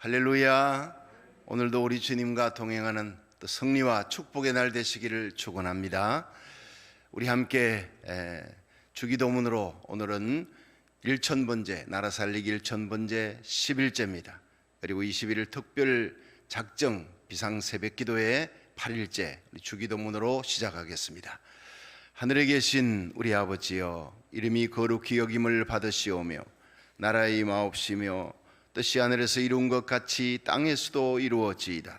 할렐루야. 오늘도 우리 주님과 동행하는 또 승리와 축복의 날 되시기를 축원합니다. 우리 함께 주기도문으로 오늘은 1000번째 나라 살리기 1000번째 11제입니다. 그리고 21일 특별 작정 비상 새벽기도의 8일째 주기도문으로 시작하겠습니다. 하늘에 계신 우리 아버지여, 이름이 거룩히 여김을 받으시오며 나라의 임하옵시며 뜻이 하늘에서 이룬 것 같이 땅에서도 이루어지이다.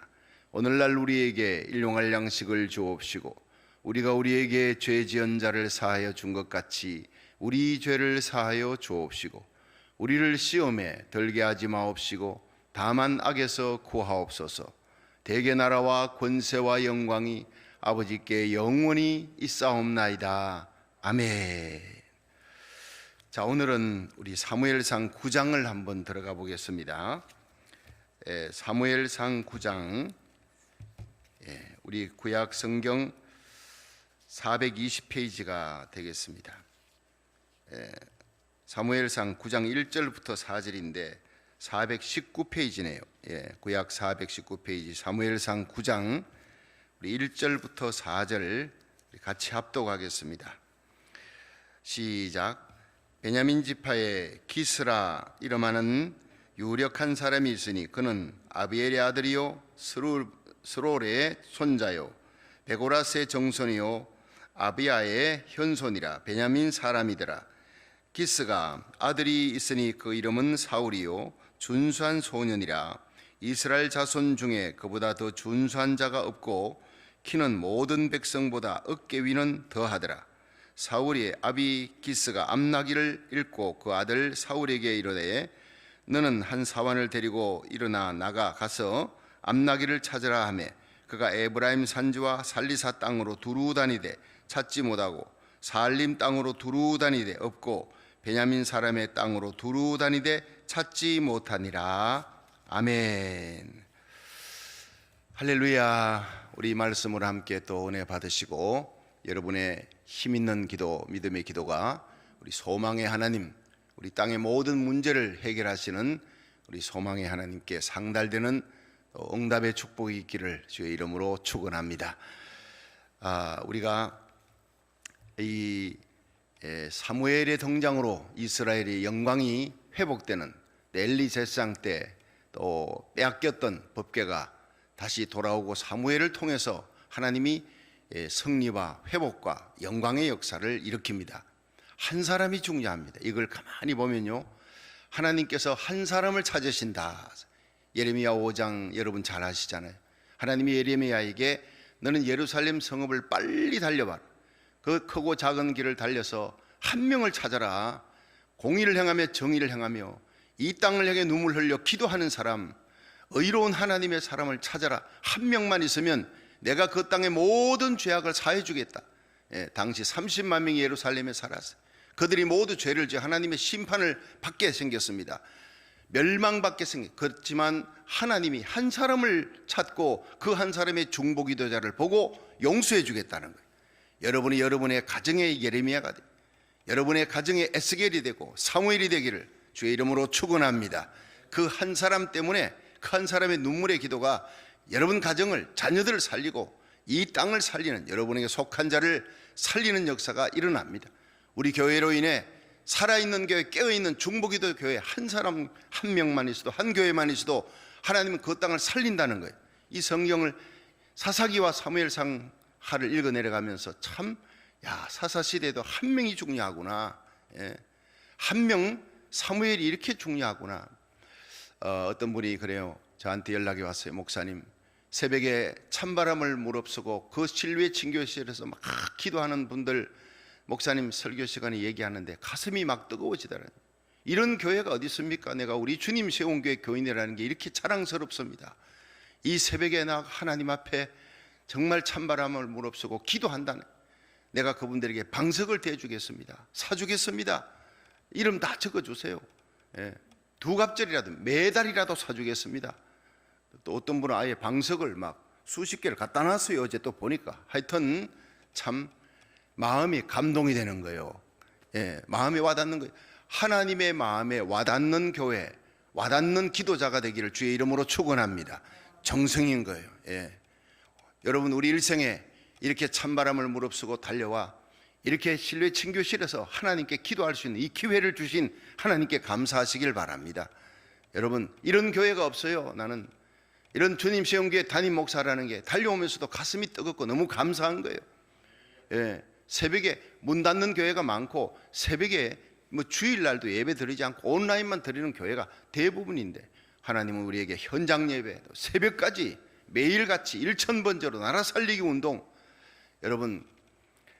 오늘날 우리에게 일용할 양식을 주옵시고 우리가 우리에게 죄 지은 자를 사하여 준 것 같이 우리 죄를 사하여 주옵시고 우리를 시험에 들게 하지 마옵시고 다만 악에서 구하옵소서. 대개 나라와 권세와 영광이 아버지께 영원히 있사옵나이다. 아멘. 자, 오늘은 우리 사무엘상 9장을 한번 들어가 보겠습니다. 사무엘상 9장, 우리 구약 성경 420페이지가 되겠습니다. 사무엘상 9장 1절부터 4절인데 419페이지네요. 구약 419페이지 사무엘상 9장 우리 1절부터 4절 같이 합독하겠습니다. 시작. 베냐민 지파의 기스라 이름하는 유력한 사람이 있으니 그는 아비엘의 아들이요 스롤의 손자요 베고라스의 정손이요 아비야의 현손이라. 베냐민 사람이더라. 기스가 아들이 있으니 그 이름은 사울이요 준수한 소년이라. 이스라엘 자손 중에 그보다 더 준수한 자가 없고 키는 모든 백성보다 어깨 위는 더하더라. 사울이 아비 기스가 암나기를 읽고 그 아들 사울에게 이르되 너는 한 사환을 데리고 일어나 나가 가서 암나기를 찾으라 하매 그가 에브라임 산지와 살리사 땅으로 두루 다니되 찾지 못하고 사알림 땅으로 두루 다니되 없고 베냐민 사람의 땅으로 두루 다니되 찾지 못하니라. 아멘. 할렐루야. 우리 말씀을 함께 또 은혜 받으시고 여러분의 힘 있는 기도, 믿음의 기도가 우리 소망의 하나님, 우리 땅의 모든 문제를 해결하시는 우리 소망의 하나님께 상달되는 응답의 축복이 있기를 주의 이름으로 축원합니다. 우리가 이 사무엘의 등장으로 이스라엘의 영광이 회복되는 엘리 제사장 때 또 빼앗겼던 법궤가 다시 돌아오고 사무엘을 통해서 하나님이 승리와 회복과 영광의 역사를 일으킵니다. 한 사람이 중요합니다. 이걸 가만히 보면요, 하나님께서 한 사람을 찾으신다. 예레미야 5장 여러분 잘 아시잖아요. 하나님이 예레미야에게 너는 예루살렘 성읍을 빨리 달려봐라. 그 크고 작은 길을 달려서 한 명을 찾아라. 공의를 행하며 정의를 행하며 이 땅을 향해 눈물 흘려 기도하는 사람, 의로운 하나님의 사람을 찾아라. 한 명만 있으면 내가 그 땅의 모든 죄악을 사해 주겠다. 당시 30만 명이 예루살렘에 살았어요. 그들이 모두 죄를 지어 하나님의 심판을 받게 생겼습니다. 멸망받게 그렇지만 하나님이 한 사람을 찾고 그 한 사람의 중보기도자를 보고 용서해 주겠다는 거예요. 여러분이 여러분의 가정의 예레미야가 되고 여러분의 가정의 에스겔이 되고 사무엘이 되기를 주의 이름으로 축원합니다. 그 한 사람 때문에 그 한 사람의 눈물의 기도가 여러분 가정을, 자녀들을 살리고 이 땅을 살리는, 여러분에게 속한 자를 살리는 역사가 일어납니다. 우리 교회로 인해 살아있는 교회, 깨어있는 중보기도 교회 한 사람 한 명만 있어도, 한 교회만 있어도 하나님은 그 땅을 살린다는 거예요. 이 성경을 사사기와 사무엘상 하를 읽어 내려가면서 참, 사사시대에도 한 명이 중요하구나. 한 명, 사무엘이 이렇게 중요하구나. 어떤 분이 그래요. 저한테 연락이 왔어요. 목사님, 새벽에 찬바람을 무릅쓰고 그 실외 친교실에서 막 기도하는 분들, 목사님 설교 시간에 얘기하는데 가슴이 막 뜨거워지더라고요. 이런 교회가 어디 있습니까? 내가 우리 주님 세운 교회 교인이라는 게 이렇게 자랑스럽습니다. 이 새벽에 나 하나님 앞에 정말 찬바람을 무릅쓰고 기도한다는, 내가 그분들에게 방석을 대주겠습니다. 사주겠습니다. 이름 다 적어주세요. 두 갑절이라도 매달이라도 사주겠습니다. 또 어떤 분은 아예 방석을 막 수십 개를 갖다 놨어요. 어제 또 보니까. 하여튼 참 마음이 감동이 되는 거예요. 마음에 와닿는 거예요. 하나님의 마음에 와닿는 교회, 와닿는 기도자가 되기를 주의 이름으로 축원합니다. 정성인 거예요. 예. 여러분, 우리 일생에 이렇게 찬바람을 무릅쓰고 달려와 이렇게 실내 친교실에서 하나님께 기도할 수 있는 이 기회를 주신 하나님께 감사하시길 바랍니다. 여러분, 이런 교회가 없어요. 나는 이런 주님 세운교회 담임 목사라는 게 달려오면서도 가슴이 뜨겁고 너무 감사한 거예요. 예, 새벽에 문 닫는 교회가 많고 새벽에 뭐 주일날도 예배 드리지 않고 온라인만 드리는 교회가 대부분인데, 하나님은 우리에게 현장 예배, 새벽까지 매일같이 일천번제로 나라 살리기 운동. 여러분,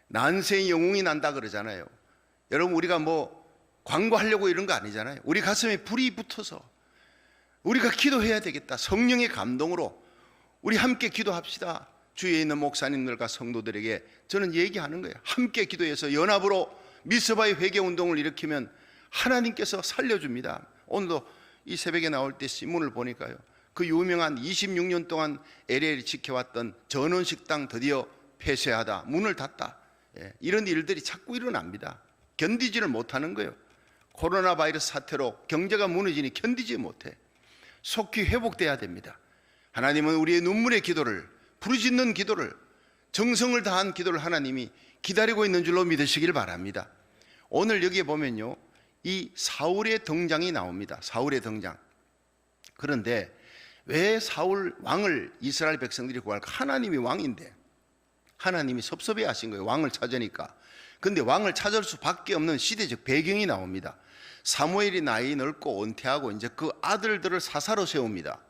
난세의 영웅이 난다 그러잖아요. 여러분, 우리가 뭐 광고하려고 이런 거 아니잖아요. 우리 가슴에 불이 붙어서 우리가 기도해야 되겠다. 성령의 감동으로 우리 함께 기도합시다. 주위에 있는 목사님들과 성도들에게 저는 얘기하는 거예요. 함께 기도해서 연합으로 미스바의 회개운동을 일으키면 하나님께서 살려줍니다. 오늘도 이 새벽에 나올 때 신문을 보니까요, 그 유명한 26년 동안 LA를 지켜왔던 전원식당 드디어 폐쇄하다, 문을 닫다. 예, 이런 일들이 자꾸 일어납니다. 견디지를 못하는 거예요. 코로나 바이러스 사태로 경제가 무너지니 견디지 못해. 속히 회복돼야 됩니다. 하나님은 우리의 눈물의 기도를, 부르짖는 기도를, 정성을 다한 기도를 하나님이 기다리고 있는 줄로 믿으시길 바랍니다. 오늘 여기에 보면요, 이 사울의 등장이 나옵니다. 사울의 등장. 그런데 왜 사울 왕을 이스라엘 백성들이 구할까? 하나님이 왕인데 하나님이 섭섭해 하신 거예요. 왕을 찾으니까. 근데 왕을 찾을 수밖에 없는 시대적 배경이 나옵니다. 사무엘이 나이 넓고 은퇴하고 이제 그 아들들을 사사로 세웁니다.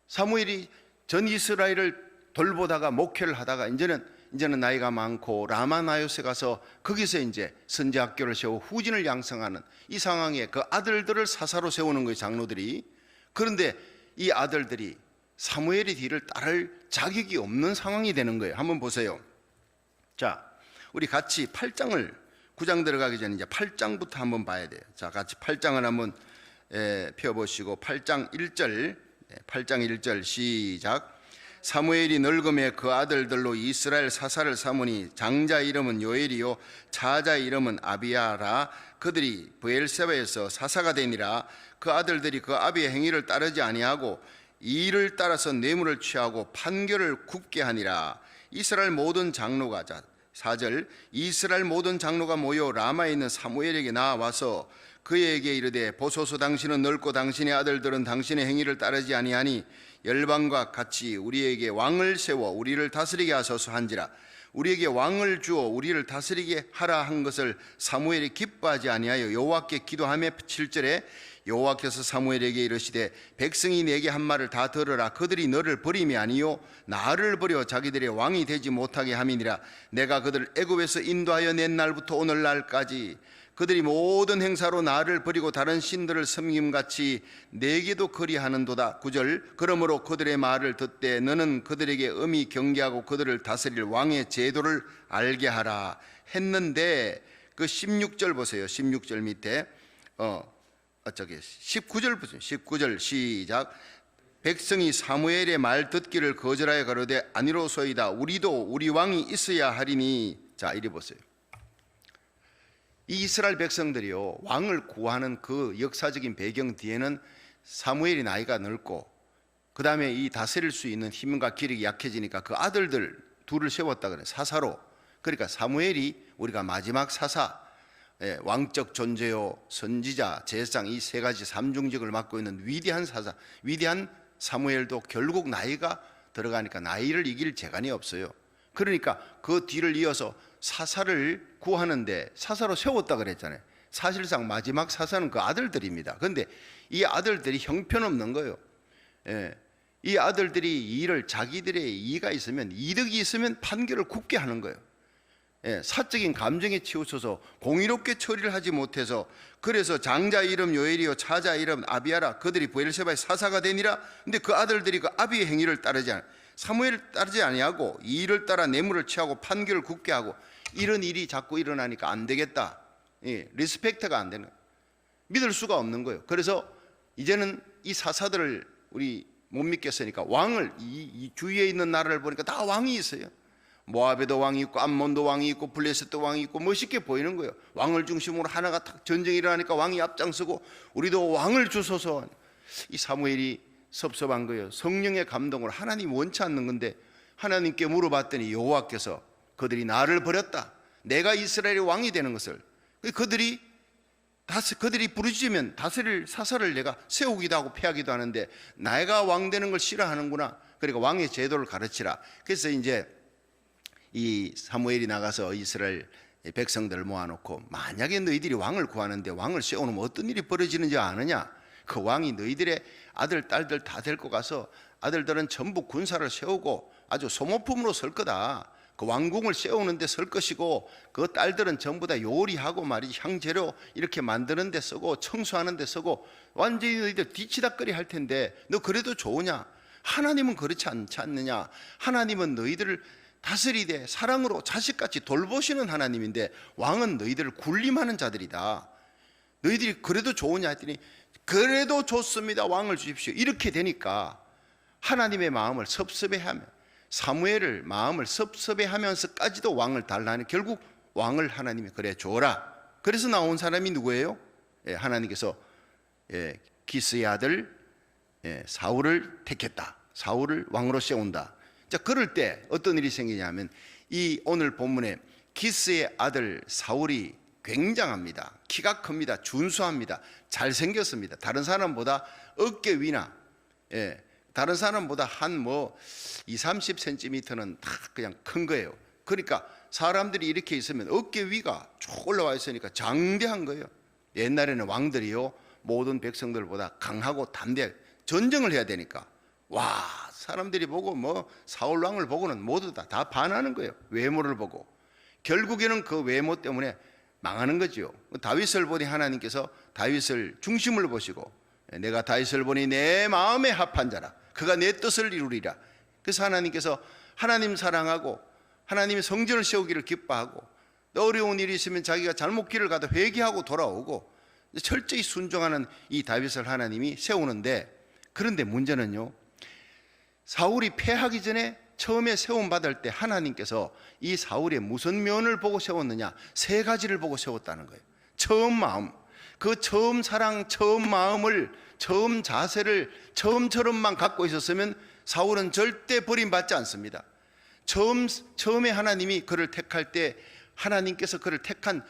사무엘이 전 이스라엘을 돌보다가 목회를 하다가 이제는 나이가 많고 라마나요스에 가서 거기서 이제 선지학교를 세우고 후진을 양성하는 이 상황에 그 아들들을 사사로 세우는 거예요, 장로들이. 그런데 이 아들들이 사무엘의 뒤를 따를 자격이 없는 상황이 되는 거예요. 한번 보세요. 자, 우리 같이 8장을, 9장 들어가기 전에 이제 8장부터 한번 봐야 돼요. 자, 같이 8장을 한번 펴보시고 8장 1절, 8장 1절 시작. 사무엘이 늙음에 그 아들들로 이스라엘 사사를 삼으니 장자 이름은 요엘이요 차자 이름은 아비야라. 그들이 브엘세바에서 사사가 되니라. 그 아들들이 그 아비의 행위를 따르지 아니하고 이를 따라서 뇌물을 취하고 판결을 굽게 하니라. 이스라엘 모든 장로가, 자 4절, 이스라엘 모든 장로가 모여 라마에 있는 사무엘에게 나와서 그에게 이르되 보소서, 당신은 늙고 당신의 아들들은 당신의 행위를 따르지 아니하니 열방과 같이 우리에게 왕을 세워 우리를 다스리게 하소서 한지라. 우리에게 왕을 주어 우리를 다스리게 하라 한 것을 사무엘이 기뻐하지 아니하여 여호와께 기도하며 7절에 여호와께서 사무엘에게 이르시되 백성이 내게 한 말을 다 들으라. 그들이 너를 버림이 아니요 나를 버려 자기들의 왕이 되지 못하게 함이니라. 내가 그들을 애굽에서 인도하여 낸 날부터 오늘날까지 그들이 모든 행사로 나를 버리고 다른 신들을 섬김같이 내게도 그리하는도다. 9절, 그러므로 그들의 말을 듣되 너는 그들에게 엄히 경계하고 그들을 다스릴 왕의 제도를 알게 하라 했는데, 그 16절 보세요. 16절 밑에 19절 보세요. 19절 시작. 백성이 사무엘의 말 듣기를 거절하여 가로되 아니로소이다. 우리도 우리 왕이 있어야 하리니. 자, 이리 보세요. 이 이스라엘 백성들이요, 왕을 구하는 그 역사적인 배경 뒤에는 사무엘이 나이가 넓고 그 다음에 이 다스릴 수 있는 힘과 기력이 약해지니까 그 아들들 둘을 세웠다 그래, 사사로. 그러니까 사무엘이 우리가 마지막 사사, 왕적 존재요, 선지자, 제사장, 이 세 가지 삼중직을 맡고 있는 위대한 사사, 위대한 사무엘도 결국 나이가 들어가니까 나이를 이길 재간이 없어요. 그러니까 그 뒤를 이어서 사사를 구하는데 사사로 세웠다 그랬잖아요. 사실상 마지막 사사는 그 아들들입니다. 그런데 이 아들들이 형편없는 거예요. 이 아들들이 일을, 자기들의 이의가 있으면, 이득이 있으면 판결을 굽게 하는 거예요. 사적인 감정에 치우쳐서 공의롭게 처리를 하지 못해서, 그래서 장자 이름 요엘이요 차자 이름 아비야라. 그들이 브엘세바의 사사가 되니라. 근데 그 아들들이 그 아비의 행위를 따르지 않아요. 사무엘을 따르지 아니하고 이 일을 따라 뇌물을 취하고 판결을 굽게 하고, 이런 일이 자꾸 일어나니까 안 되겠다. 리스펙트가 안 되는 거예요. 믿을 수가 없는 거예요. 그래서 이제는 이 사사들을 우리 못 믿겠으니까 왕을, 이 주위에 있는 나라를 보니까 다 왕이 있어요. 모압에도 왕이 있고 암몬도 왕이 있고 블레셋도 왕이 있고 멋있게 보이는 거예요. 왕을 중심으로 하나가 탁 전쟁이 일어나니까 왕이 앞장서고 우리도 왕을 주소서. 이 사무엘이 섭섭한 거예요. 성령의 감동을 하나님 원치 않는 건데 하나님께 물어봤더니 여호와께서 그들이 나를 버렸다. 내가 이스라엘의 왕이 되는 것을 그들이 부르짖으면 다스릴 사사를 내가 세우기도 하고 패하기도 하는데 내가 왕 되는 걸 싫어하는구나. 그러니까 왕의 제도를 가르치라. 그래서 이제 이 사무엘이 나가서 이스라엘 백성들을 모아놓고 만약에 너희들이 왕을 구하는데 왕을 세워놓으면 어떤 일이 벌어지는지 아느냐. 그 왕이 너희들의 아들 딸들 다 데리고 가서 아들들은 전부 군사를 세우고 아주 소모품으로 설 거다. 그 왕궁을 세우는 데 쓸 것이고 그 딸들은 전부 다 요리하고 말이지 향재료 이렇게 만드는 데 쓰고 청소하는 데 쓰고 완전히 너희들 뒤치다거리 할 텐데 너 그래도 좋으냐? 하나님은 그렇지 않지 않느냐? 하나님은 너희들을 다스리되 사랑으로 자식같이 돌보시는 하나님인데 왕은 너희들을 군림하는 자들이다. 너희들이 그래도 좋으냐 했더니 그래도 좋습니다. 왕을 주십시오. 이렇게 되니까 하나님의 마음을 섭섭해하며 사무엘을 마음을 섭섭해하면서까지도 왕을 달라하니 결국 왕을 하나님이 그래 줘라. 그래서 나온 사람이 누구예요? 하나님께서 기스의 아들 사울을 택했다. 사울을 왕으로 세운다. 자, 그럴 때 어떤 일이 생기냐면 이 오늘 본문에 기스의 아들 사울이 굉장합니다. 키가 큽니다. 준수합니다. 잘생겼습니다. 다른 사람보다 어깨 위나 다른 사람보다 한 20-30cm는 다 그냥 큰 거예요. 그러니까 사람들이 이렇게 있으면 어깨 위가 쭉 올라와 있으니까 장대한 거예요. 옛날에는 왕들이요 모든 백성들보다 강하고 담대 전쟁을 해야 되니까 와 사람들이 보고 사울 왕을 보고는 모두 다 반하는 거예요. 외모를 보고 결국에는 그 외모 때문에 망하는 거죠. 다윗을 보니 하나님께서 다윗을 중심을 보시고 내가 다윗을 보니 내 마음에 합한 자라 그가 내 뜻을 이루리라. 그래서 하나님께서 하나님 사랑하고 하나님의 성전을 세우기를 기뻐하고 어려운 일이 있으면 자기가 잘못 길을 가도 회개하고 돌아오고 철저히 순종하는 이 다윗을 하나님이 세우는데 그런데 문제는요 사울이 패하기 전에 처음에 세움받을 때 하나님께서 이 사울의 무슨 면을 보고 세웠느냐 3가지를 보고 세웠다는 거예요. 처음 마음, 그 처음 사랑, 처음 마음을 처음 자세를 처음처럼만 갖고 있었으면 사울은 절대 버림받지 않습니다. 처음에 하나님이 그를 택할 때 하나님께서 그를 택한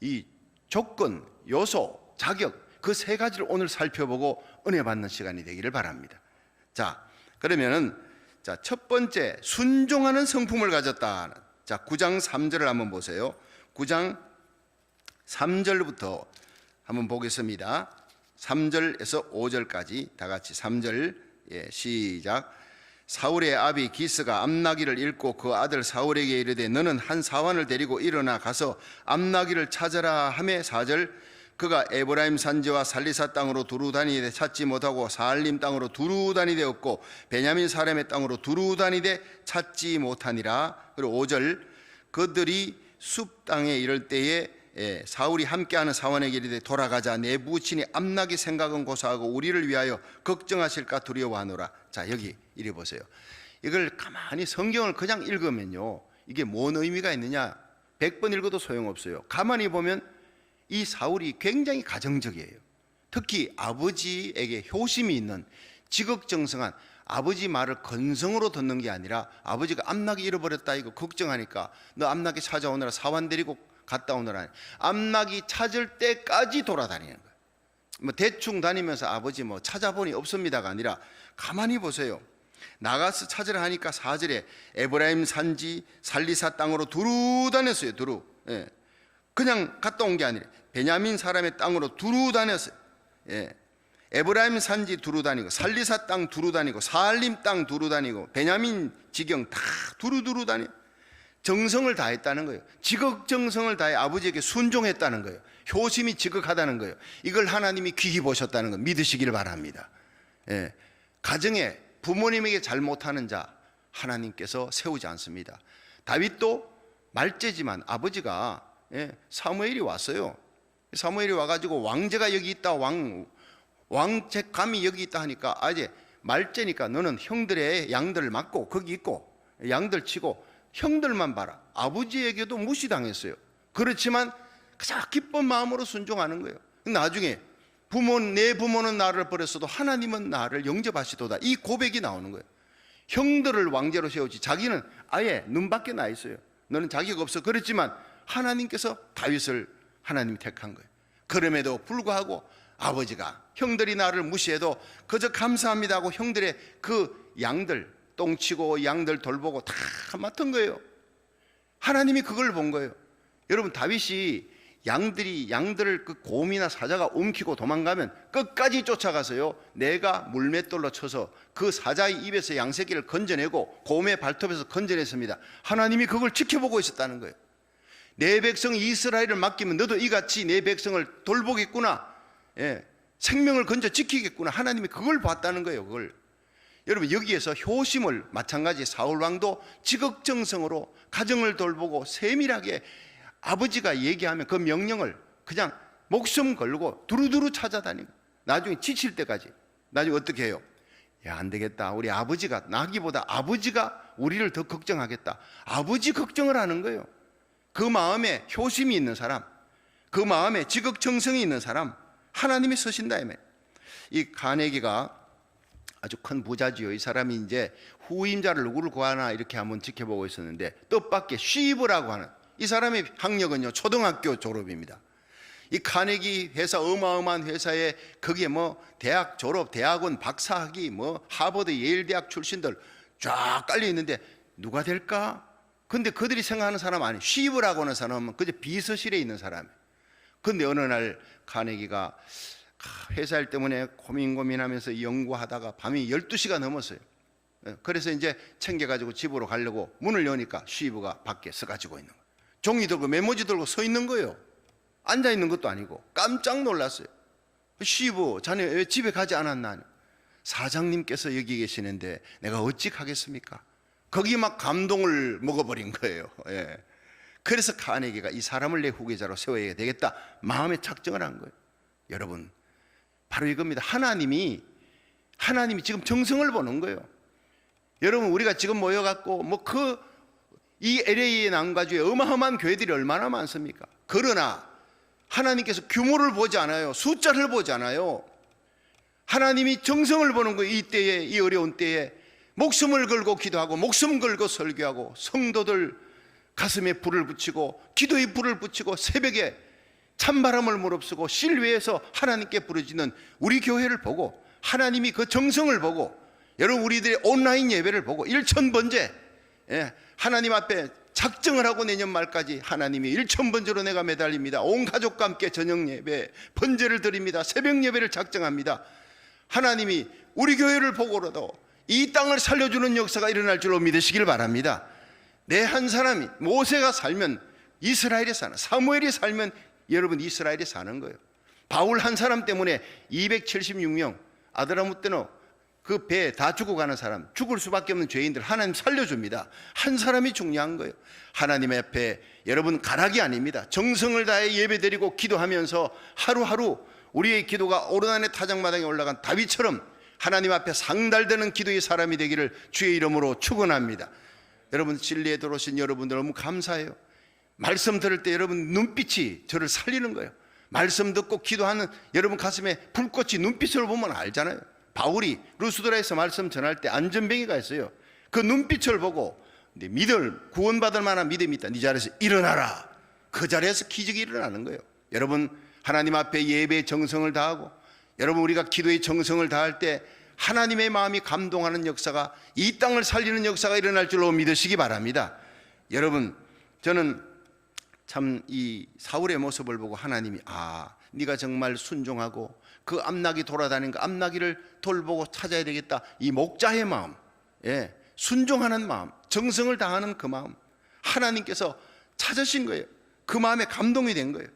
이 조건, 요소, 자격 그 3가지를 오늘 살펴보고 은혜 받는 시간이 되기를 바랍니다. 자, 그러면은 첫 번째 순종하는 성품을 가졌다. 자, 9장 3절을 한번 보세요. 9장 3절부터 한번 보겠습니다. 3절에서 5절까지 다 같이 3절 시작. 사울의 아비 기스가 암나기를 잃고 그 아들 사울에게 이르되 너는 한 사환을 데리고 일어나 가서 암나기를 찾아라 하매 4절 그가 에브라임 산지와 살리사 땅으로 두루 다니되 찾지 못하고 사알림 땅으로 두루 다니되 없고 베냐민 사람의 땅으로 두루 다니되 찾지 못하니라. 그리고 5절 그들이 숲 땅에 이를 때에 사울이 함께하는 사원에게 이르되 돌아가자 내 부친이 암나기 생각은 고사하고 우리를 위하여 걱정하실까 두려워하노라. 자, 여기 이리 보세요. 이걸 가만히 성경을 그냥 읽으면요 이게 뭔 의미가 있느냐 100번 읽어도 소용없어요. 가만히 보면 이 사울이 굉장히 가정적이에요. 특히 아버지에게 효심이 있는 지극정성한 아버지 말을 건성으로 듣는 게 아니라 아버지가 암나기 잃어버렸다 이거 걱정하니까 너 암나기 찾아오느라 사환 데리고 갔다 오느라 암나기 찾을 때까지 돌아다니는 거예요. 대충 다니면서 아버지 찾아보니 없습니다가 아니라 가만히 보세요. 나가서 찾으라 하니까 4절에 에브라임 산지 살리사 땅으로 두루 다녔어요. 두루. 그냥 갔다 온 게 아니라 베냐민 사람의 땅으로 두루 다녔어요. 에브라임 산지 두루 다니고 살리사 땅 두루 다니고 사알림 땅 두루 다니고 베냐민 지경 다 두루 다니 정성을 다했다는 거예요. 지극정성을 다해 아버지에게 순종했다는 거예요. 효심이 지극하다는 거예요. 이걸 하나님이 귀히 보셨다는 거 믿으시길 바랍니다. 가정에 부모님에게 잘못하는 자 하나님께서 세우지 않습니다. 다윗도 말째지만 아버지가 사무엘이 왔어요. 사무엘이 와가지고 왕제가 여기 있다 왕책감이 여기 있다 하니까 이제 말째니까 너는 형들의 양들을 맡고 거기 있고 양들 치고 형들만 봐라. 아버지에게도 무시당했어요. 그렇지만 가장 기쁜 마음으로 순종하는 거예요. 나중에 내 부모는 나를 버렸어도 하나님은 나를 영접하시도다. 이 고백이 나오는 거예요. 형들을 왕제로 세우지 자기는 아예 눈 밖에 나 있어요. 너는 자격 없어. 그랬지만 하나님께서 다윗을 하나님이 택한 거예요. 그럼에도 불구하고 아버지가 형들이 나를 무시해도 그저 감사합니다 하고 형들의 그 양들 똥치고 양들 돌보고 다 맡은 거예요. 하나님이 그걸 본 거예요. 여러분, 다윗이 양들을 그 곰이나 사자가 움키고 도망가면 끝까지 쫓아가서요, 내가 물맷돌로 쳐서 그 사자의 입에서 양새끼를 건져내고 곰의 발톱에서 건져냈습니다. 하나님이 그걸 지켜보고 있었다는 거예요. 내 백성 이스라엘을 맡기면 너도 이같이 내 백성을 돌보겠구나, 생명을 건져 지키겠구나. 하나님이 그걸 봤다는 거예요. 그걸. 여러분, 여기에서 효심을 마찬가지 사울 왕도 지극정성으로 가정을 돌보고 세밀하게 아버지가 얘기하면 그 명령을 그냥 목숨 걸고 두루두루 찾아다니고 나중에 지칠 때까지. 나중에 어떻게 해요? 야, 안 되겠다. 우리 아버지가 나기보다 아버지가 우리를 더 걱정하겠다. 아버지 걱정을 하는 거예요. 그 마음에 효심이 있는 사람, 그 마음에 지극정성이 있는 사람, 하나님이 쓰신다. 이 가네기가 아주 큰 부자지요. 이 사람이 이제 후임자를 누구를 구하나 이렇게 한번 지켜보고 있었는데 뜻밖의 쉬브라고 하는 이 사람의 학력은요 초등학교 졸업입니다. 이 카네기 회사, 어마어마한 회사에 거기에 뭐 대학 졸업, 대학원 박사학위, 뭐 하버드, 예일 대학 출신들 쫙 깔려 있는데 누가 될까? 근데 그들이 생각하는 사람 아니에요. 쉬브라고 하는 사람은 그저 비서실에 있는 사람이에요. 근데 어느 날 카네기가 회사 일 때문에 고민하면서 연구하다가 밤이 12시가 넘었어요. 그래서 이제 챙겨가지고 집으로 가려고 문을 여니까 쉬브가 밖에 서가지고 있는 거예요. 종이 들고 메모지 들고 서 있는 거예요. 앉아 있는 것도 아니고. 깜짝 놀랐어요. 쉬브, 자네 왜 집에 가지 않았나? 사장님께서 여기 계시는데 내가 어찌 가겠습니까? 거기 막 감동을 먹어버린 거예요. 그래서 카네기가 이 사람을 내 후계자로 세워야 되겠다 마음에 착정을 한 거예요. 여러분, 바로 이겁니다. 하나님이 지금 정성을 보는 거예요. 여러분, 우리가 지금 모여갖고 이 LA의 남가주에 어마어마한 교회들이 얼마나 많습니까? 그러나 하나님께서 규모를 보지 않아요. 숫자를 보지 않아요. 하나님이 정성을 보는 거예요. 이 때에, 이 어려운 때에 목숨을 걸고 기도하고 목숨 걸고 설교하고 성도들 가슴에 불을 붙이고 기도에 불을 붙이고 새벽에 찬바람을 무릅쓰고 실외에서 하나님께 부르짖는 우리 교회를 보고 하나님이 그 정성을 보고 여러분 우리들의 온라인 예배를 보고 1000번째 하나님 앞에 작정을 하고 내년 말까지 하나님이 1000번째로 내가 매달립니다. 온 가족과 함께 저녁 예배 번제를 드립니다. 새벽 예배를 작정합니다. 하나님이 우리 교회를 보고라도 이 땅을 살려주는 역사가 일어날 줄로 믿으시길 바랍니다. 내 한 사람이 모세가 살면 이스라엘에 사는, 사무엘이 살면 여러분 이스라엘에 사는 거예요. 바울 한 사람 때문에 276명 아드라무 때는 그 배에 다 죽어가는 사람, 죽을 수밖에 없는 죄인들 하나님 살려줍니다. 한 사람이 중요한 거예요. 하나님 앞에 여러분 가락이 아닙니다. 정성을 다해 예배드리고 기도하면서 하루하루 우리의 기도가 오르난의 타작마당에 올라간 다윗처럼 하나님 앞에 상달되는 기도의 사람이 되기를 주의 이름으로 축원합니다. 여러분, 진리에 들어오신 여러분들 너무 감사해요. 말씀 들을 때 여러분 눈빛이 저를 살리는 거예요. 말씀 듣고 기도하는 여러분 가슴에 불꽃이 눈빛을 보면 알잖아요. 바울이 루스드라에서 말씀 전할 때 안전뱅이가 있어요. 그 눈빛을 보고 구원받을 만한 믿음이 있다. 네 자리에서 일어나라. 그 자리에서 기적이 일어나는 거예요. 여러분, 하나님 앞에 예배의 정성을 다하고 여러분 우리가 기도의 정성을 다할 때 하나님의 마음이 감동하는 역사가, 이 땅을 살리는 역사가 일어날 줄로 믿으시기 바랍니다. 여러분, 저는 참 이 사울의 모습을 보고 하나님이 네가 정말 순종하고 그 암나기 돌아다니는 그 암나기를 돌보고 찾아야 되겠다, 이 목자의 마음, 순종하는 마음, 정성을 다하는 그 마음 하나님께서 찾으신 거예요. 그 마음에 감동이 된 거예요.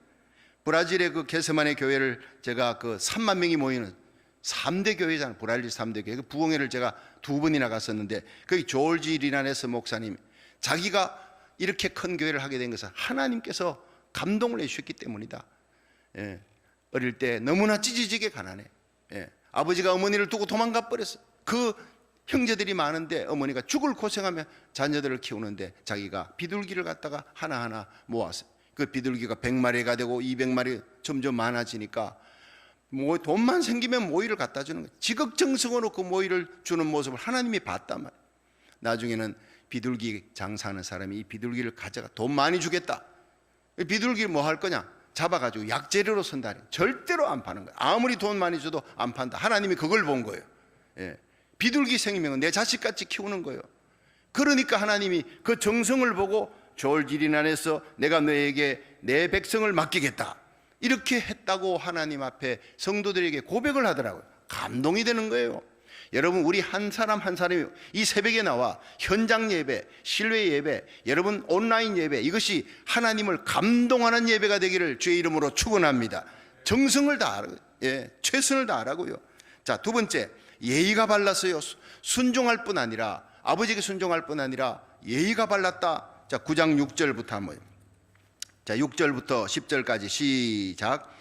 브라질의 그 게세마네 교회를 제가 그 3만 명이 모이는 3대 교회잖아요. 브라질 3대 교회. 그 부흥회를 제가 2번이나 갔었는데 거기 조르지 리나네스 목사님, 자기가 이렇게 큰 교회를 하게 된 것은 하나님께서 감동을 해주셨기 때문이다. 어릴 때 너무나 찢어지게 가난해. 아버지가 어머니를 두고 도망가 버렸어. 그 형제들이 많은데 어머니가 죽을 고생하며 자녀들을 키우는데 자기가 비둘기를 갖다가 하나하나 모았어요. 그 비둘기가 100마리가 되고 200마리 점점 많아지니까 뭐 돈만 생기면 모이를 갖다 주는 거예요. 지극정성으로 그 모이를 주는 모습을 하나님이 봤단 말이에요. 나중에는 비둘기 장사하는 사람이 이 비둘기를 가져가 돈 많이 주겠다. 비둘기를 뭐 할 거냐? 잡아가지고 약재료로 쓴다. 절대로 안 파는 거예요. 아무리 돈 많이 줘도 안 판다. 하나님이 그걸 본 거예요. 예. 비둘기 생명은 내 자식같이 키우는 거예요. 그러니까 하나님이 그 정성을 보고 졸지린 안에서 내가 너에게 내 백성을 맡기겠다, 이렇게 했다고 하나님 앞에 성도들에게 고백을 하더라고요. 감동이 되는 거예요. 여러분, 우리 한 사람 한 사람이 이 새벽에 나와 현장 예배, 실외 예배, 여러분 온라인 예배, 이것이 하나님을 감동하는 예배가 되기를 주의 이름으로 축원합니다. 정성을 다하라고요. 예, 최선을 다하라고요. 자, 두 번째, 예의가 발랐어요. 순종할 뿐 아니라, 아버지에게 순종할 뿐 아니라 예의가 발랐다. 자, 9장 6절부터 한번. 자, 6절부터 10절까지 시작.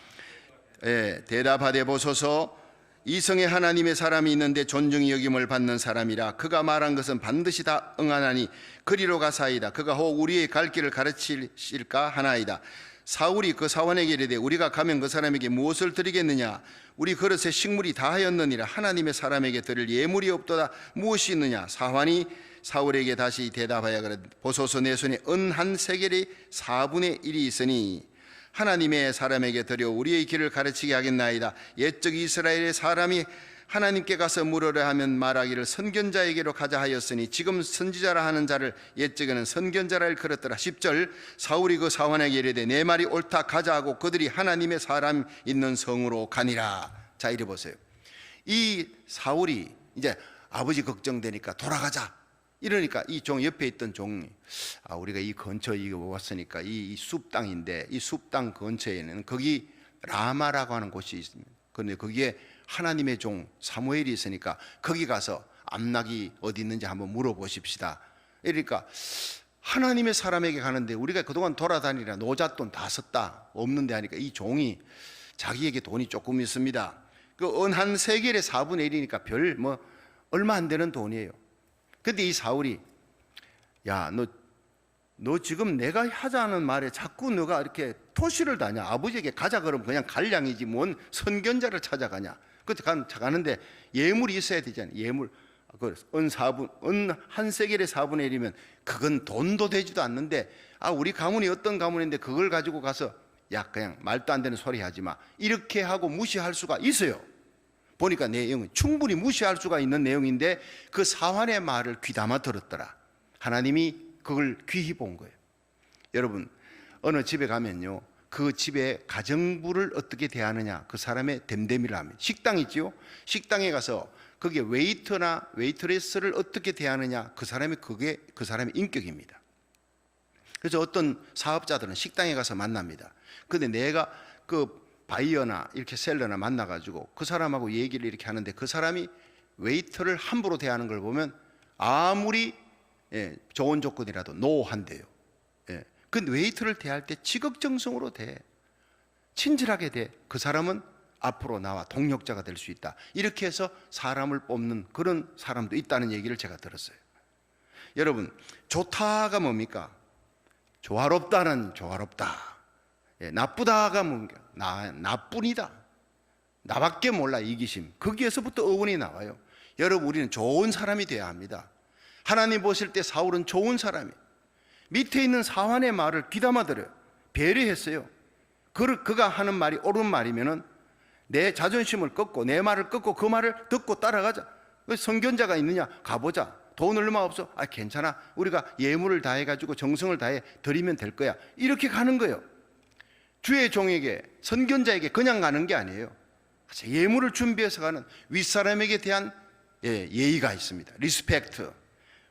예, 대답하되 보소서. 이성에 하나님의 사람이 있는데 존중이 여김을 받는 사람이라. 그가 말한 것은 반드시 다 응하나니 그리로 가사이다. 그가 혹 우리의 갈 길을 가르치실까 하나이다. 사울이 그 사원에게 이르되 우리가 가면 그 사람에게 무엇을 드리겠느냐? 우리 그릇에 식물이 다하였느니라. 하나님의 사람에게 드릴 예물이 없도다. 무엇이 있느냐? 사환이 사울에게 다시 대답하여 그러되 보소서, 내 손에 은 한 세겔의 4분의 1이 있으니 하나님의 사람에게 드려 우리의 길을 가르치게 하겠나이다. 옛적 이스라엘의 사람이 하나님께 가서 물으려 하면 말하기를 선견자에게로 가자 하였으니 지금 선지자라 하는 자를 옛적에는 선견자라 일컬었더라. 10절. 사울이 그 사원에게 이르되 내 말이 옳다, 가자 하고 그들이 하나님의 사람 있는 성으로 가니라. 자, 이래 보세요. 이 사울이 이제 아버지 걱정되니까 돌아가자 이러니까 이 종 옆에 있던 종이, 우리가 이 근처에 왔으니까 이 숲 땅인데 이 숲 땅 근처에는 거기 라마라고 하는 곳이 있습니다. 그런데 거기에 하나님의 종 사무엘이 있으니까 거기 가서 암낙이 어디 있는지 한번 물어보십시다. 그러니까 하나님의 사람에게 가는데 우리가 그동안 돌아다니라 노잣돈 다 썼다, 없는데 하니까 이 종이 자기에게 돈이 조금 있습니다. 그 은 한 세겔의 4분의 1이니까 별 뭐 얼마 안 되는 돈이에요. 근데 이 사울이, 야, 너 지금 내가 하자는 말에 자꾸 너가 이렇게 토시를 다냐? 아버지에게 가자 그러면 그냥 갈 양이지 뭔 선견자를 찾아가냐? 그때 가는데 예물이 있어야 되잖아요. 예물. 은 한 세겔의 4분의 1이면 그건 돈도 되지도 않는데, 우리 가문이 어떤 가문인데 그걸 가지고 가서 야, 그냥 말도 안 되는 소리 하지 마, 이렇게 하고 무시할 수가 있어요. 보니까 내용은 충분히 무시할 수가 있는 내용인데 그 사환의 말을 귀담아 들었더라. 하나님이 그걸 귀히 본 거예요. 여러분, 어느 집에 가면요, 그 집의 가정부를 어떻게 대하느냐, 그 사람의 됨됨이를 합니다. 식당 있죠? 식당에 가서 거기에 웨이터나 웨이트레스를 어떻게 대하느냐, 그게 그 사람의 인격입니다. 그래서 어떤 사업자들은 식당에 가서 만납니다. 근데 내가 그 바이어나 이렇게 셀러나 만나가지고 그 사람하고 얘기를 이렇게 하는데 그 사람이 웨이터를 함부로 대하는 걸 보면 아무리 좋은 조건이라도 노한대요. 근데 웨이터를 대할 때 지극정성으로 대, 친절하게 대, 그 사람은 앞으로 나와 동력자가 될 수 있다. 이렇게 해서 사람을 뽑는 그런 사람도 있다는 얘기를 제가 들었어요. 여러분, 좋다가 뭡니까? 조화롭다는 조화롭다. 나쁘다가 뭔가 나뿐이다, 나밖에 몰라, 이기심. 거기에서부터 어원이 나와요. 여러분, 우리는 좋은 사람이 돼야 합니다. 하나님 보실 때 사울은 좋은 사람이에요. 밑에 있는 사환의 말을 귀담아 들어요. 배려했어요. 그가 하는 말이 옳은 말이면은 내 자존심을 꺾고 내 말을 꺾고 그 말을 듣고 따라가자. 선견자가 있느냐? 가보자. 돈 얼마 없어? 괜찮아, 우리가 예물을 다해가지고 정성을 다해 드리면 될 거야. 이렇게 가는 거예요. 주의 종에게, 선견자에게 그냥 가는 게 아니에요. 예물을 준비해서 가는, 윗사람에게 대한 예의가 있습니다. 리스펙트.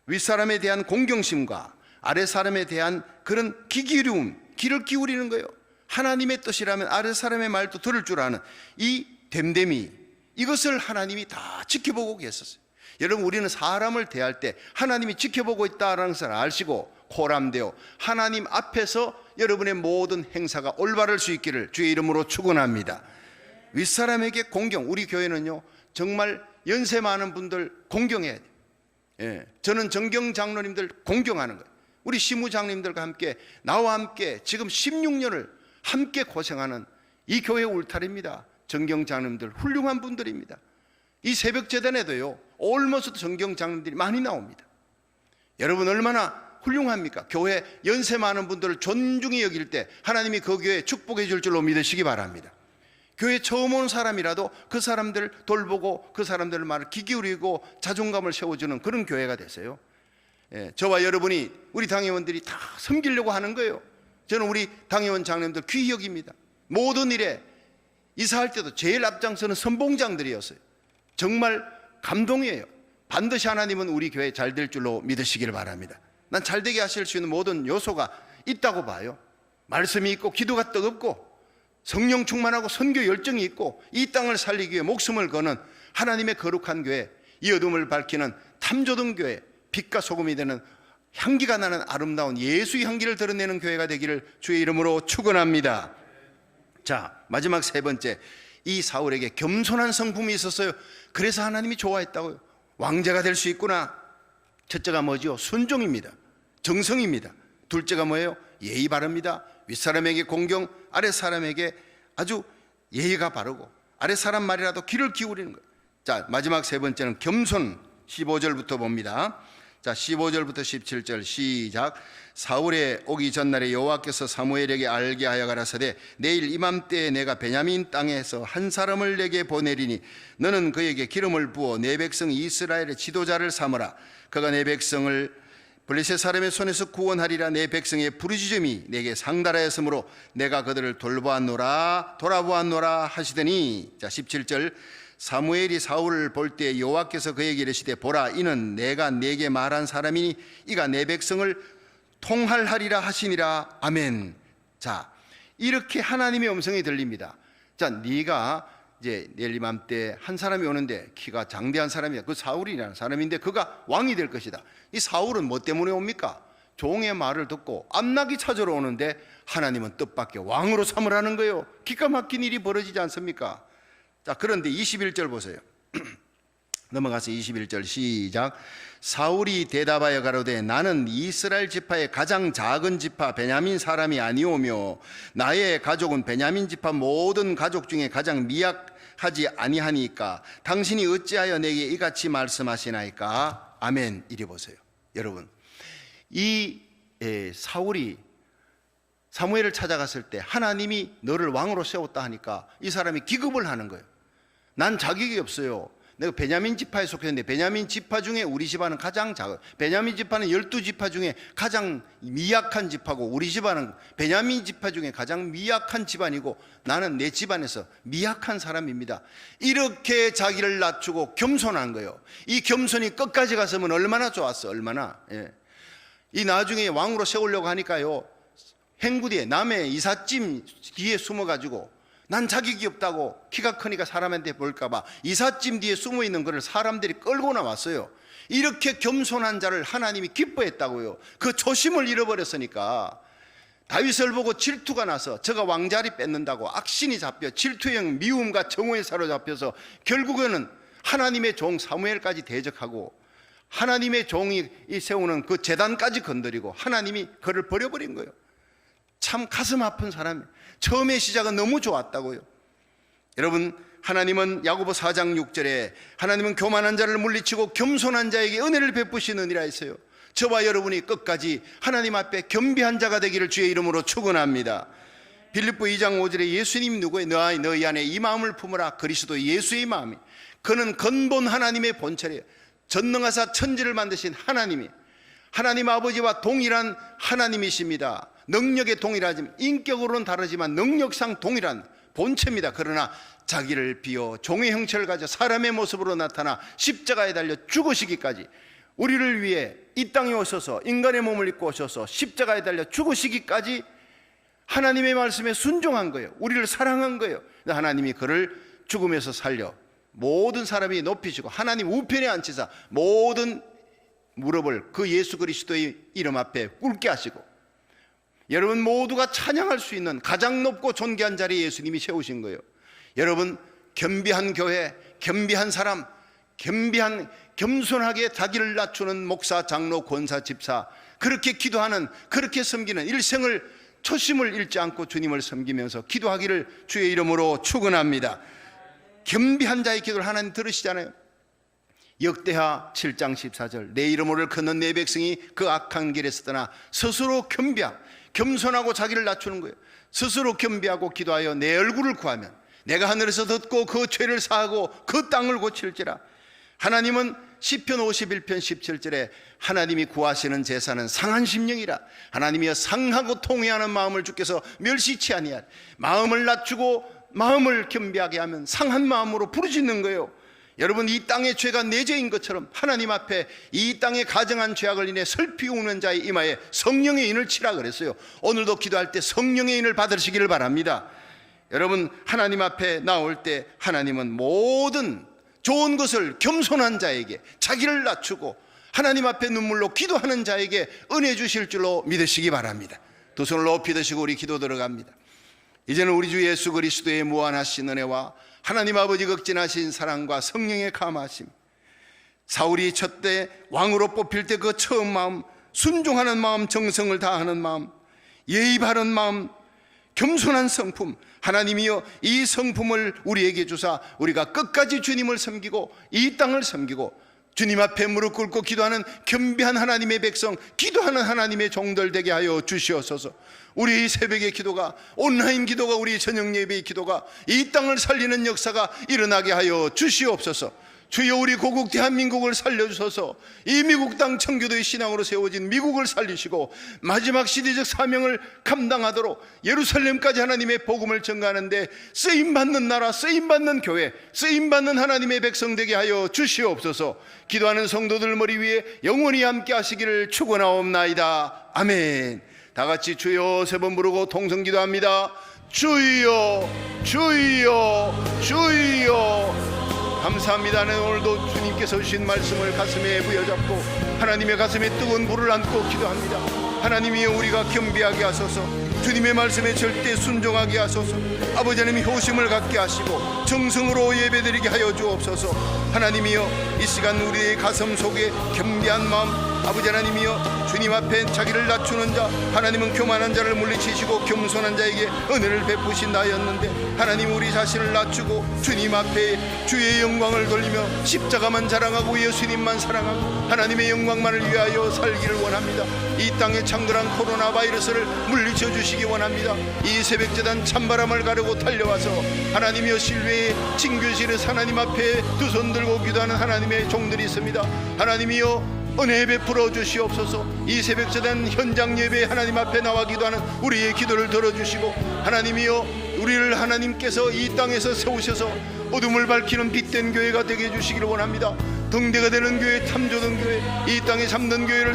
윗사람에 대한 공경심과 아랫사람에 대한 그런 귀를 기울이는 거예요. 하나님의 뜻이라면 아랫사람의 말도 들을 줄 아는 이 됨됨이, 이것을 하나님이 다 지켜보고 계셨어요. 여러분, 우리는 사람을 대할 때 하나님이 지켜보고 있다는 것을 아시고 호람되어 하나님 앞에서 여러분의 모든 행사가 올바를 수 있기를 주의 이름으로 축원합니다. 윗사람에게 공경. 우리 교회는요, 정말 연세 많은 분들 공경해야 돼요. 저는 정경 장로님들 공경하는 거예요. 우리 시무장님들과 함께, 나와 함께 지금 16년을 함께 고생하는 이 교회 울타리입니다. 정경 장로님들 훌륭한 분들입니다. 이 새벽 재단에도요, 올모스트 정경 장로님들이 많이 나옵니다. 여러분 얼마나 훌륭합니까? 교회 연세 많은 분들을 존중히 여길 때 하나님이 그 교회에 축복해 줄 줄로 믿으시기 바랍니다. 교회 처음 온 사람이라도 그 사람들 돌보고 그 사람들 말을 귀 기울이고 자존감을 세워주는 그런 교회가 되세요. 저와 여러분이, 우리 당회원들이 다 섬기려고 하는 거예요. 저는 우리 당회원 장님들 귀히 여깁니다. 모든 일에 이사할 때도 제일 앞장서는 선봉장들이었어요. 정말 감동이에요. 반드시 하나님은 우리 교회 잘 될 줄로 믿으시길 바랍니다. 난 잘 되게 하실 수 있는 모든 요소가 있다고 봐요. 말씀이 있고 기도가 뜨겁고 성령 충만하고 선교 열정이 있고 이 땅을 살리기 위해 목숨을 거는 하나님의 거룩한 교회, 이 어둠을 밝히는 탐조등 교회, 빛과 소금이 되는 향기가 나는 아름다운 예수의 향기를 드러내는 교회가 되기를 주의 이름으로 축원합니다. 자, 마지막 세 번째, 이 사울에게 겸손한 성품이 있었어요. 그래서 하나님이 좋아했다고요. 왕자가 될 수 있구나. 첫째가 뭐죠? 순종입니다. 정성입니다. 둘째가 뭐예요? 예의 바릅니다. 윗사람에게 공경, 아랫사람에게 아주 예의가 바르고 아랫사람 말이라도 귀를 기울이는 거예요. 자, 마지막 세 번째는 겸손. 15절부터 봅니다. 자, 15절부터 17절 시작. 사울의 오기 전날에 여호와께서 사무엘에게 알게 하여 가라사대 내일 이맘때에 내가 베냐민 땅에서 한 사람을 내게 보내리니 너는 그에게 기름을 부어 내 백성 이스라엘의 지도자를 삼으라. 그가 내 백성을 블레셋 사람의 손에서 구원하리라. 내 백성의 부르짖음이 내게 상달하였으므로 내가 그들을 돌아보았노라 하시더니, 자 17절, 사무엘이 사울을 볼 때 여호와께서 그에게 이르시되 보라, 이는 내가 내게 말한 사람이니 이가 내 백성을 통할하리라 하시니라. 아멘. 자, 이렇게 하나님의 음성이 들립니다. 자, 네가 이제 내일 이맘때 한 사람이 오는데 키가 장대한 사람이야. 그 사울이라는 사람인데 그가 왕이 될 것이다. 이 사울은 뭐 때문에 옵니까? 종의 말을 듣고 암나기 찾으러 오는데 하나님은 뜻밖의 왕으로 삼으라는 거예요. 기가 막힌 일이 벌어지지 않습니까? 자, 그런데 21절 보세요. 넘어가서 21절 시작. 사울이 대답하여 가로되 나는 이스라엘 지파의 가장 작은 지파 베냐민 사람이 아니오며 나의 가족은 베냐민 지파 모든 가족 중에 가장 미약하지 아니하니까 당신이 어찌하여 내게 이같이 말씀하시나이까. 아멘. 이리 보세요. 여러분, 이 사울이 사무엘을 찾아갔을 때 하나님이 너를 왕으로 세웠다 하니까 이 사람이 기겁을 하는 거예요. 난 자격이 없어요. 내가 베냐민 지파에 속했는데 베냐민 지파 중에 우리 집안은 가장 작아요. 베냐민 지파는 12지파 중에 가장 미약한 지파고 우리 집안은 베냐민 지파 중에 가장 미약한 집안이고 나는 내 집안에서 미약한 사람입니다. 이렇게 자기를 낮추고 겸손한 거예요. 이 겸손이 끝까지 갔으면 얼마나 좋았어. 얼마나. 이 나중에 왕으로 세우려고 하니까요, 행구디에 남의 이삿짐 뒤에 숨어가지고 난 자격이 없다고, 키가 크니까 사람한테 볼까봐 이삿짐 뒤에 숨어있는 것을 사람들이 끌고 나왔어요. 이렇게 겸손한 자를 하나님이 기뻐했다고요. 그 초심을 잃어버렸으니까 다윗을 보고 질투가 나서 저가 왕자리 뺏는다고 악신이 잡혀 질투형 미움과 정오에 사로잡혀서 결국에는 하나님의 종 사무엘까지 대적하고 하나님의 종이 세우는 그 제단까지 건드리고 하나님이 그를 버려버린 거예요. 참 가슴 아픈 사람이에요. 처음의 시작은 너무 좋았다고요. 여러분, 하나님은 야고보 4장 6절에 하나님은 교만한 자를 물리치고 겸손한 자에게 은혜를 베푸시느니라 했어요. 저와 여러분이 끝까지 하나님 앞에 겸비한 자가 되기를 주의 이름으로 축원합니다. 빌립보 2장 5절에 예수님 누구의 너희 안에 이 마음을 품으라. 그리스도 예수의 마음이, 그는 근본 하나님의 본체래요. 전능하사 천지를 만드신 하나님이 하나님 아버지와 동일한 하나님이십니다. 능력에 동일하지만 인격으로는 다르지만 능력상 동일한 본체입니다. 그러나 자기를 비워 종의 형체를 가져 사람의 모습으로 나타나 십자가에 달려 죽으시기까지, 우리를 위해 이 땅에 오셔서 인간의 몸을 입고 오셔서 십자가에 달려 죽으시기까지 하나님의 말씀에 순종한 거예요. 우리를 사랑한 거예요. 하나님이 그를 죽음에서 살려 모든 사람이 높이시고 하나님 우편에 앉히사 모든 무릎을 그 예수 그리스도의 이름 앞에 꿇게 하시고 여러분 모두가 찬양할 수 있는 가장 높고 존귀한 자리에 예수님이 세우신 거예요. 여러분, 겸비한 교회, 겸비한 사람, 겸비한 겸손하게 자기를 낮추는 목사, 장로, 권사, 집사, 그렇게 기도하는, 그렇게 섬기는 일생을 초심을 잃지 않고 주님을 섬기면서 기도하기를 주의 이름으로 축원합니다. 겸비한 자의 기도를 하나님 들으시잖아요. 역대하 7장 14절 내 이름을 걷는 내 백성이 그 악한 길에서 떠나 스스로 겸손하고 자기를 낮추는 거예요. 스스로 겸비하고 기도하여 내 얼굴을 구하면 내가 하늘에서 듣고 그 죄를 사하고 그 땅을 고칠지라. 하나님은 시편 51편 17절에 하나님이 구하시는 제사는 상한 심령이라. 하나님이여 상하고 통회하는 마음을 주께서 멸시치 아니하리. 마음을 낮추고 마음을 겸비하게 하면 상한 마음으로 부르짖는 거예요. 여러분, 이 땅의 죄가 내 죄인 것처럼 하나님 앞에 이 땅의 가정한 죄악을 인해 슬피 우는 자의 이마에 성령의 인을 치라 그랬어요. 오늘도 기도할 때 성령의 인을 받으시기를 바랍니다. 여러분, 하나님 앞에 나올 때 하나님은 모든 좋은 것을 겸손한 자에게, 자기를 낮추고 하나님 앞에 눈물로 기도하는 자에게 은혜 주실 줄로 믿으시기 바랍니다. 두 손을 높이 드시고 우리 기도 들어갑니다. 이제는 우리 주 예수 그리스도의 무한하신 은혜와 하나님 아버지 극진하신 사랑과 성령의 감하심, 사울이 첫때 왕으로 뽑힐 때 그 처음 마음, 순종하는 마음, 정성을 다하는 마음, 예의 바른 마음, 겸손한 성품, 하나님이여 이 성품을 우리에게 주사 우리가 끝까지 주님을 섬기고 이 땅을 섬기고 주님 앞에 무릎 꿇고 기도하는 겸비한 하나님의 백성, 기도하는 하나님의 종들 되게 하여 주시옵소서. 우리 새벽의 기도가, 온라인 기도가, 우리 저녁 예배의 기도가 이 땅을 살리는 역사가 일어나게 하여 주시옵소서. 주여, 우리 고국 대한민국을 살려주소서. 이 미국 땅 청교도의 신앙으로 세워진 미국을 살리시고 마지막 시대적 사명을 감당하도록 예루살렘까지 하나님의 복음을 전가하는데 쓰임받는 나라, 쓰임받는 교회, 쓰임받는 하나님의 백성 되게 하여 주시옵소서. 기도하는 성도들 머리 위에 영원히 함께 하시기를 축원하옵나이다. 아멘. 다 같이 주여 세 번 부르고 통성 기도합니다. 주여, 주여, 주여. 감사합니다. 오늘도 주님께서 주신 말씀을 가슴에 부여잡고 하나님의 가슴에 뜨거운 불을 안고 기도합니다. 하나님이여, 우리가 겸비하게 하소서. 주님의 말씀에 절대 순종하게 하소서. 아버지 하나님, 효심을 갖게 하시고 정성으로 예배드리게 하여 주옵소서. 하나님이여, 이 시간 우리의 가슴 속에 겸비한 마음, 아버지 하나님이여, 주님 앞에 자기를 낮추는 자, 하나님은 교만한 자를 물리치시고 겸손한 자에게 은혜를 베푸신다 하였는데, 하나님 우리 자신을 낮추고 주님 앞에 주의 영광을 돌리며 십자가만 자랑하고 예수님만 사랑하고 하나님의 영광만을 위하여 살기를 원합니다. 이 땅에 창궐한 코로나 바이러스를 물리쳐 주시기 원합니다. 이 새벽재단 찬바람을 가르고 달려와서 하나님이여, 실외에 진교실에서 하나님 앞에 두 손 들고 기도하는 하나님의 종들이 있습니다. 하나님이여, 은혜 베풀어 주시옵소서. 이 새벽재단 현장 예배에 하나님 앞에 나와 기도하는 우리의 기도를 들어주시고, 하나님이여, 우리를 하나님께서 이 땅에서 세우셔서 어둠을 밝히는 빛된 교회가 되게 해주시기를 원합니다. 등대가 되는 교회, 탐조던 교회, 이 땅에 잠든 교회를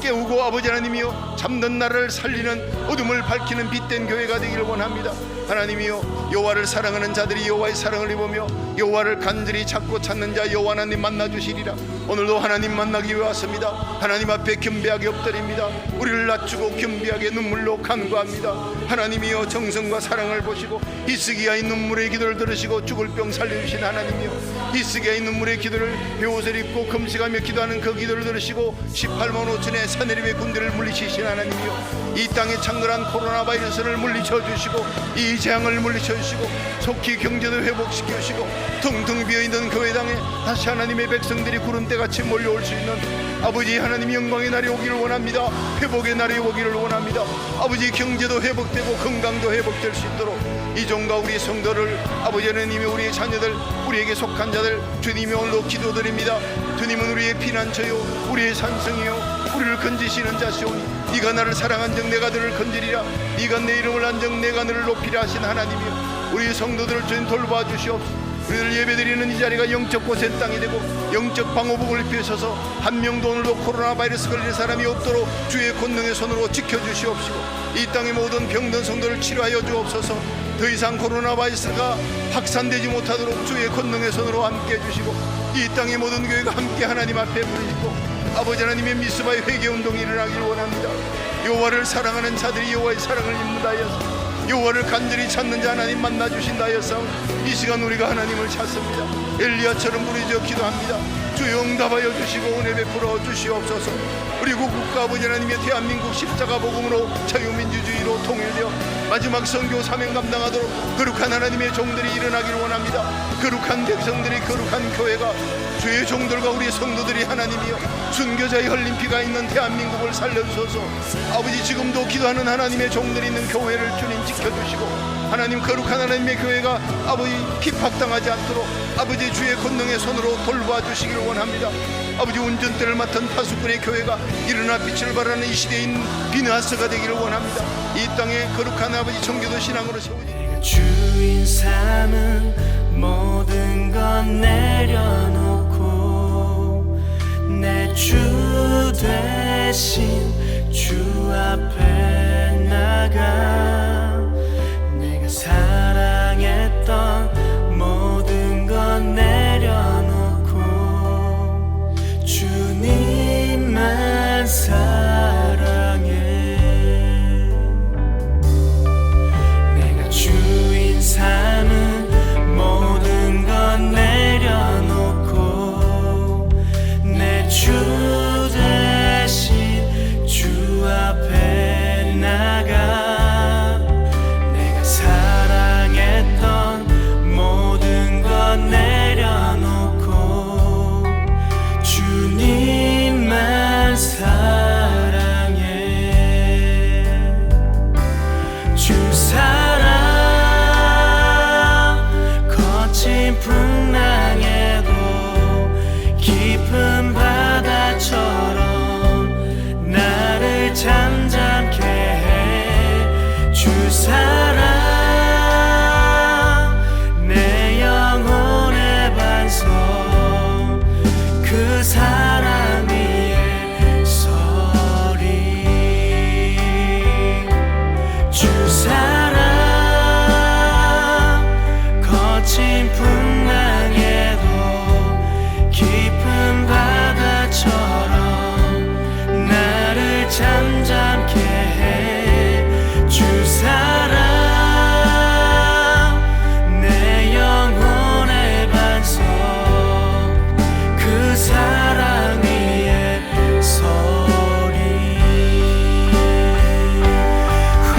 깨우고 아버지 하나님이여, 잠든 나라를 살리는 어둠을 밝히는 빛된 교회가 되기를 원합니다. 하나님이여, 여호와를 사랑하는 자들이 여호와의 사랑을 입으며 여호와를 간절히 찾고 찾는 자 여호와 하나님 만나주시리라. 오늘도 하나님 만나기 위해 왔습니다. 하나님 앞에 겸비하게 엎드립니다. 우리를 낮추고 겸비하게 눈물로 간구합니다. 하나님이여, 정성과 사랑을 보시고 히스기야의 눈물의 기도를 들으시고 죽을 병 살려주신 하나님이여, 히스기야의 눈물의 기도를 베옷을 입고 금식하며 기도하는 그 기도를 들으시고 18만 5천의 사내립의 군대를 물리치신 하나님이여, 이 땅에 창궐한 코로나 바이러스를 물리쳐 주시고 이 재앙을 물리쳐 주시고 속히 경제도 회복시켜 주시고 텅텅 비어있는 교회당에 다시 하나님의 백성들이 구름대같이 몰려올 수 있는 아버지 하나님 영광의 날이 오기를 원합니다. 회복의 날이 오기를 원합니다. 아버지, 경제도 회복되고 건강도 회복될 수 있도록 이 종과 우리 성도를 아버지 하나님이, 우리의 자녀들, 우리에게 속한 자들 주님이 오늘도 기도드립니다. 주님은 우리의 피난처요, 우리의 산성이요, 우리를 건지시는 자시오니 네가 나를 사랑한 적 내가 너를 건지리라. 네가 내 이름을 한 적 내가 너를 높이라 하신 하나님이요, 우리 성도들을 주님 돌봐 주시옵소서. 우리들 예배드리는 이 자리가 영적 고센 땅이 되고 영적 방호복을 입히셔서 한 명도 오늘도 코로나 바이러스 걸릴 사람이 없도록 주의 권능의 손으로 지켜주시옵시고 이 땅의 모든 병든 성도를 치료하여 주옵소서. 더 이상 코로나 바이러스가 확산되지 못하도록 주의 권능의 손으로 함께 해주시고 이 땅의 모든 교회가 함께 하나님 앞에 부르시고 아버지 하나님의 미스바의 회개운동이 일어나기를 원합니다. 여호와를 사랑하는 자들이 여호와의 사랑을 입는다 하였습니다. 여호와를 간절히 찾는 자 하나님 만나주신다 하였사오니 이 시간 우리가 하나님을 찾습니다. 엘리야처럼 부르짖어 기도합니다. 주여 응답하여 주시고 은혜 베풀어 주시옵소서. 그리고 국가 아버지 하나님의 대한민국 십자가 복음으로 자유민주주의로 통일되어 마지막 선교 사명 감당하도록 거룩한 하나님의 종들이 일어나기를 원합니다. 거룩한 백성들이, 거룩한 교회가, 주의 종들과 우리 성도들이 하나님이여 순교자의 흘린 피가 있는 대한민국을 살려주소서. 아버지, 지금도 기도하는 하나님의 종들이 있는 교회를 주님 지켜주시고, 하나님 거룩한 하나님의 교회가 아버지 핍박당하지 않도록 아버지 주의 권능의 손으로 돌봐 주시기를 원합니다. 아버지, 운전대를 맡은 파수꾼의 교회가 일어나 빛을 발하는 이 시대인 비느하스가 되기를 원합니다. 이 땅에 거룩한 아버지 청교도 신앙으로 세우지. 주인 삼은 모든 건 내려놓고 내 주 대신 주 앞에 나가 내가 사랑했던 모든 건 내려놓고 주님만 사랑해. 내가 주인 삼은 모든 건 내려놓고 내 주 대신 주 앞에 나가 내가 사랑했던 모든 건 내려놓고 주님만 사랑해. 주 사랑 거친 풍랑에도 깊은 바다처럼 나를 잠잠케 해. 주 사랑 내 영혼의 반석 그 사랑 위에 서리. 주 사랑 거친 풍랑에도 깊은 바다처럼 나를 잠잠케 해. 주 사랑 내 영혼의 반석 그 사랑 위에 서리. 주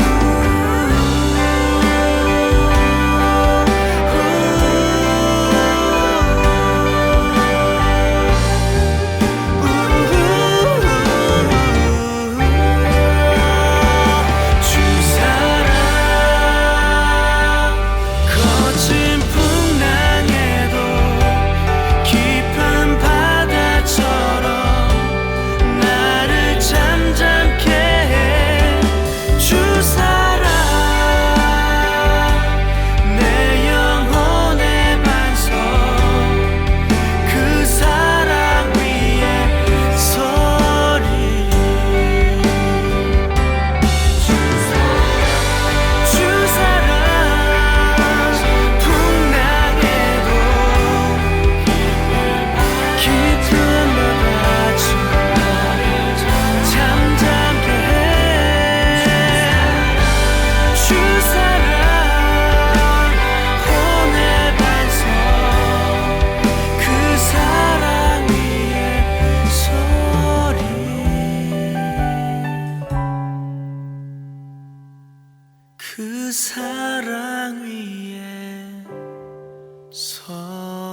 사랑 거친 풍랑에도 깊은 바다처럼 나를 잠잠케 해. 주 사랑 내 영혼의 반석 그 사랑 위에 서리. 주 사랑 풍랑에도 깊은 바다처럼 잠잠케 해. 주 사랑 혼의 반석 그 사랑 위에 서리. 그 사랑 위에 서리.